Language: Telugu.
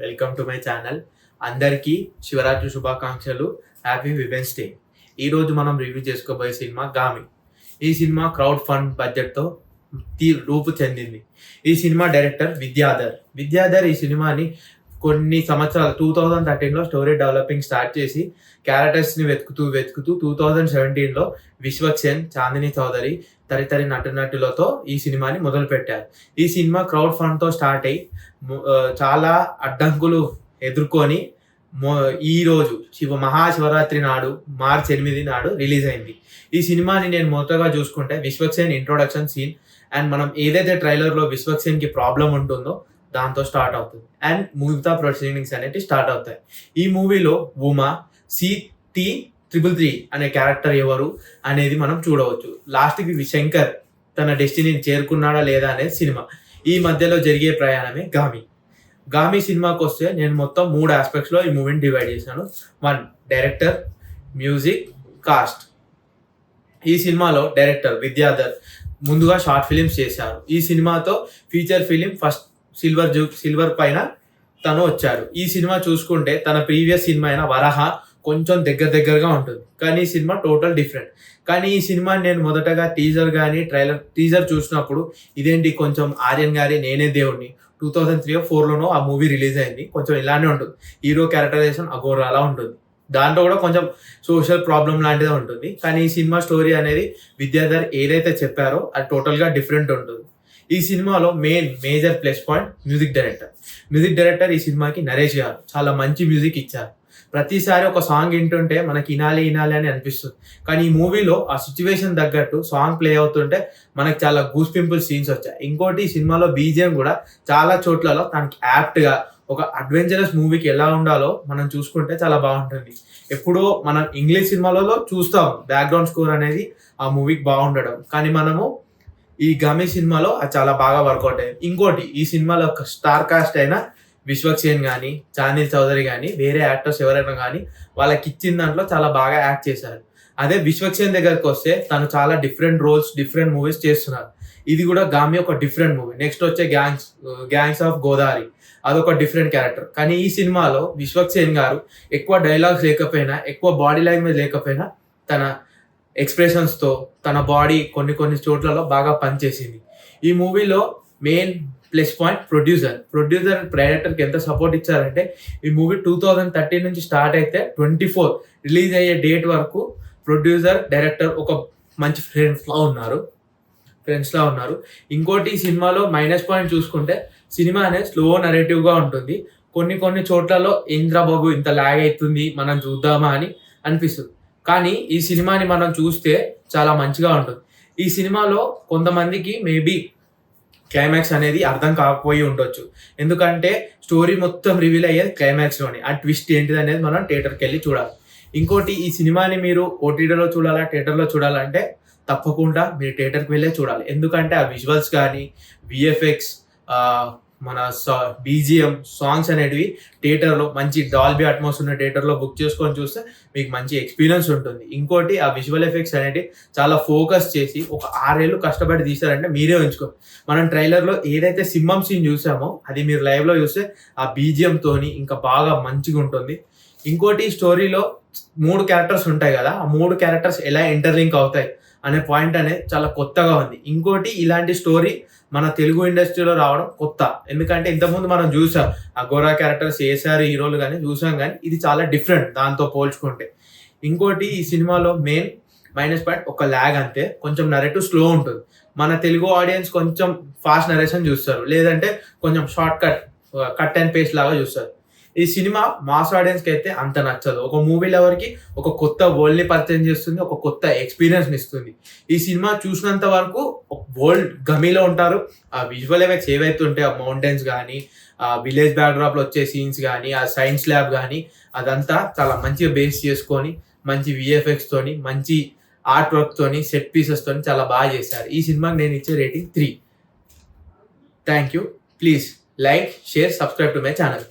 Welcome to my channel. అందరికీ శివరాత్రి శుభాకాంక్షలు. Happy women's day. ఈరోజు మనం రివ్యూ చేసుకోబోయే సినిమా గామి. ఈ సినిమా క్రౌడ్ ఫండ్ బడ్జెట్తో రూపు చెందింది. ఈ సినిమా డైరెక్టర్ విద్యాధర్ ఈ సినిమాని కొన్ని సంవత్సరాలు 2013లో స్టోరీ డెవలపింగ్ స్టార్ట్ చేసి క్యారెక్టర్స్ని వెతుకుతూ 2017లో విశ్వక్సేన్, చాందిని చౌదరి తదితర నటులతో ఈ సినిమాని మొదలుపెట్టారు. ఈ సినిమా క్రౌడ్ ఫండ్తో స్టార్ట్ అయ్యి చాలా అడ్డంకులు ఎదుర్కొని ఈరోజు మహాశివరాత్రి నాడు మార్చి 8 నాడు రిలీజ్ అయింది. ఈ సినిమాని నేను మొదటగా చూసుకుంటే విశ్వక్సేన్ ఇంట్రొడక్షన్ సీన్ అండ్ మనం ఏదైతే ట్రైలర్లో విశ్వక్సేన్కి ప్రాబ్లం ఉంటుందో దాంతో స్టార్ట్ అవుతుంది అండ్ మిగతా ప్రొసీడింగ్స్ అనేవి స్టార్ట్ అవుతాయి. ఈ మూవీలో ఉమా CT333 అనే క్యారెక్టర్ ఎవరు అనేది మనం చూడవచ్చు. లాస్ట్కి శంకర్ తన డెస్టినీని చేరుకున్నాడా లేదా అనేది సినిమా. ఈ మధ్యలో జరిగే ప్రయాణమే గామి సినిమాకి వస్తే నేను మొత్తం 3 ఆస్పెక్ట్స్లో ఈ మూవీని డివైడ్ చేశాను. 1 డైరెక్టర్, మ్యూజిక్, కాస్ట్. ఈ సినిమాలో డైరెక్టర్ విద్యాధర్ ముందుగా షార్ట్ ఫిలిమ్స్ చేశారు. ఈ సినిమాతో ఫీచర్ ఫిలిం ఫస్ట్ సిల్వర్ పైన తను వచ్చాడు. ఈ సినిమా చూసుకుంటే తన ప్రీవియస్ సినిమా అయిన వరహ కొంచెం దగ్గరగా ఉంటుంది, కానీ ఈ సినిమా టోటల్ డిఫరెంట్. కానీ ఈ సినిమాని నేను మొదటగా టీజర్ చూసినప్పుడు ఇదేంటి కొంచెం ఆర్యన్ గారి నేనే దేవుడిని 2003-04లోనో ఆ మూవీ రిలీజ్ అయింది. కొంచెం ఇలానే ఉంటుంది, హీరో క్యారెక్టరైజేషన్ అలా ఉంటుంది. దాంట్లో కూడా కొంచెం సోషల్ ప్రాబ్లం లాంటిదే ఉంటుంది. కానీ ఈ సినిమా స్టోరీ అనేది విద్యాధర్ ఏదైతే చెప్పారో అది టోటల్గా డిఫరెంట్ ఉంటుంది. ఈ సినిమాలో major plus point music director ఈ సినిమాకి నరేష్ గారు చాలా మంచి మ్యూజిక్ ఇచ్చారు. ప్రతిసారి ఒక సాంగ్ వింటుంటే మనకి వినాలి అని అనిపిస్తుంది. కానీ ఈ మూవీలో ఆ సిచ్యువేషన్ తగ్గట్టు సాంగ్ ప్లే అవుతుంటే మనకి చాలా గూస్ పింపుల్ సీన్స్ వచ్చాయి. ఇంకోటి ఈ సినిమాలో BGM కూడా చాలా చోట్లలో తనకి యాప్ట్గా ఒక అడ్వెంచరస్ మూవీకి ఎలా ఉండాలో మనం చూసుకుంటే చాలా బాగుంటుంది. ఎప్పుడో మనం ఇంగ్లీష్ సినిమాలలో చూస్తాం బ్యాక్గ్రౌండ్ స్కోర్ అనేది ఆ మూవీకి బాగుండడం, కానీ మనము ఈ గామి సినిమాలో అది చాలా బాగా వర్కౌట్ అయ్యింది. ఇంకోటి ఈ సినిమాలో ఒక స్టార్ కాస్ట్ అయిన విశ్వక్సేన్ కానీ, చాందిని చౌదరి కానీ, వేరే యాక్టర్స్ ఎవరైనా కానీ వాళ్ళకి ఇచ్చిన దాంట్లో చాలా బాగా యాక్ట్ చేశారు. అదే విశ్వక్సేన్ దగ్గరకు వస్తే తను చాలా డిఫరెంట్ రోల్స్, డిఫరెంట్ మూవీస్ చేస్తున్నారు. ఇది కూడా గామి ఒక డిఫరెంట్ మూవీ. నెక్స్ట్ వచ్చే గ్యాంగ్స్ ఆఫ్ గోదావరి, అదొక డిఫరెంట్ క్యారెక్టర్. కానీ ఈ సినిమాలో విశ్వక్సేన్ గారు ఎక్కువ డైలాగ్స్ లేకపోయినా, ఎక్కువ బాడీ లాంగ్వేజ్ లేకపోయినా తన ఎక్స్ప్రెషన్స్తో తన బాడీ కొన్ని చోట్లలో బాగా పనిచేసింది. ఈ మూవీలో మెయిన్ ప్లస్ పాయింట్ ప్రొడ్యూసర్ డైరెక్టర్కి ఎంత సపోర్ట్ ఇచ్చారంటే ఈ మూవీ 2013 నుంచి స్టార్ట్ అయితే 24 రిలీజ్ అయ్యే డేట్ వరకు ప్రొడ్యూసర్ డైరెక్టర్ ఒక మంచి ఫ్రెండ్స్లా ఉన్నారు. ఇంకోటి ఈ సినిమాలో మైనస్ పాయింట్ చూసుకుంటే సినిమా అనేది స్లో నరేటివ్గా ఉంటుంది. కొన్ని చోట్లలో ఇంద్రబాబు ఇంత లాగ్ అవుతుంది మనం చూద్దామా అని అనిపిస్తుంది. కానీ ఈ సినిమాని మనం చూస్తే చాలా మంచిగా ఉంటుంది. ఈ సినిమాలో కొంతమందికి మేబీ క్లైమాక్స్ అనేది అర్థం కాకపోయి ఉండొచ్చు, ఎందుకంటే స్టోరీ మొత్తం రివీల్ అయ్యేది క్లైమాక్స్లోని. ఆ ట్విస్ట్ ఏంటిది అనేది మనం థియేటర్కి వెళ్ళి చూడాలి. ఇంకోటి ఈ సినిమాని మీరు OTTలో చూడాలా, థియేటర్లో చూడాలంటే తప్పకుండా మీరు థియేటర్కి వెళ్ళే చూడాలి. ఎందుకంటే ఆ విజువల్స్ కానీ, VFX, మన BGM, సాంగ్స్ అనేటివి థియేటర్లో మంచి డాల్బీ అట్మాస్ ఉన్న థియేటర్లో బుక్ చేసుకొని చూస్తే మీకు మంచి ఎక్స్పీరియన్స్ ఉంటుంది. ఇంకోటి ఆ విజువల్ ఎఫెక్ట్స్ అనేవి చాలా ఫోకస్ చేసి ఒక 6 ఏళ్ళు కష్టపడి తీశారంటే మీరే ఉంచుకోండి. మనం ట్రైలర్లో ఏదైతే సింహం సీన్ చూసామో అది మీరు లైవ్లో చూస్తే ఆ BGMతోని ఇంకా బాగా మంచిగా ఉంటుంది. ఇంకోటి స్టోరీలో 3 క్యారెక్టర్స్ ఉంటాయి కదా, ఆ 3 క్యారెక్టర్స్ ఎలా ఇంటర్లింక్ అవుతాయి అనే పాయింట్ అనేది చాలా కొత్తగా ఉంది. ఇంకోటి ఇలాంటి స్టోరీ మన తెలుగు ఇండస్ట్రీలో రావడం కొత్త, ఎందుకంటే ఇంతకుముందు మనం చూసాం ఆ గోరా క్యారెక్టర్స్ చేశారు హీరోలు కానీ చూసాం, కానీ ఇది చాలా డిఫరెంట్ దాంతో పోల్చుకుంటే. ఇంకోటి ఈ సినిమాలో మెయిన్ మైనస్ పాయింట్ ఒక ల్యాగ్, అంతే. కొంచెం నరేటివ్ స్లో ఉంటుంది. మన తెలుగు ఆడియన్స్ కొంచెం ఫాస్ట్ నరేషన్ చూస్తారు, లేదంటే కొంచెం షార్ట్ కట్ అండ్ పేస్ట్ లాగా చూస్తారు. ఈ సినిమా మాస్ ఆడియన్స్కి అయితే అంత నచ్చదు. ఒక మూవీ లవర్కి ఒక కొత్త వరల్డ్ని పరిచయం చేస్తుంది, ఒక కొత్త ఎక్స్పీరియన్స్ని ఇస్తుంది. ఈ సినిమా చూసినంత వరకు వరల్డ్ గమీలో ఉంటారు. ఆ విజువల్ ఎఫెక్ట్స్ ఏవైతే ఉంటాయో, ఆ మౌంటైన్స్ కానీ, ఆ విలేజ్ బ్యాక్డ్రాప్లో వచ్చే సీన్స్ కానీ, ఆ సైన్స్ ల్యాబ్ కానీ, అదంతా చాలా మంచిగా బేస్ చేసుకొని మంచి VFX తోని, మంచి ఆర్ట్ వర్క్ తోని, సెట్ పీసెస్ తోని చాలా బాగా చేశారు. ఈ సినిమాకి నేను ఇచ్చే rating 3. Thank you. Please like, share, subscribe to my channel.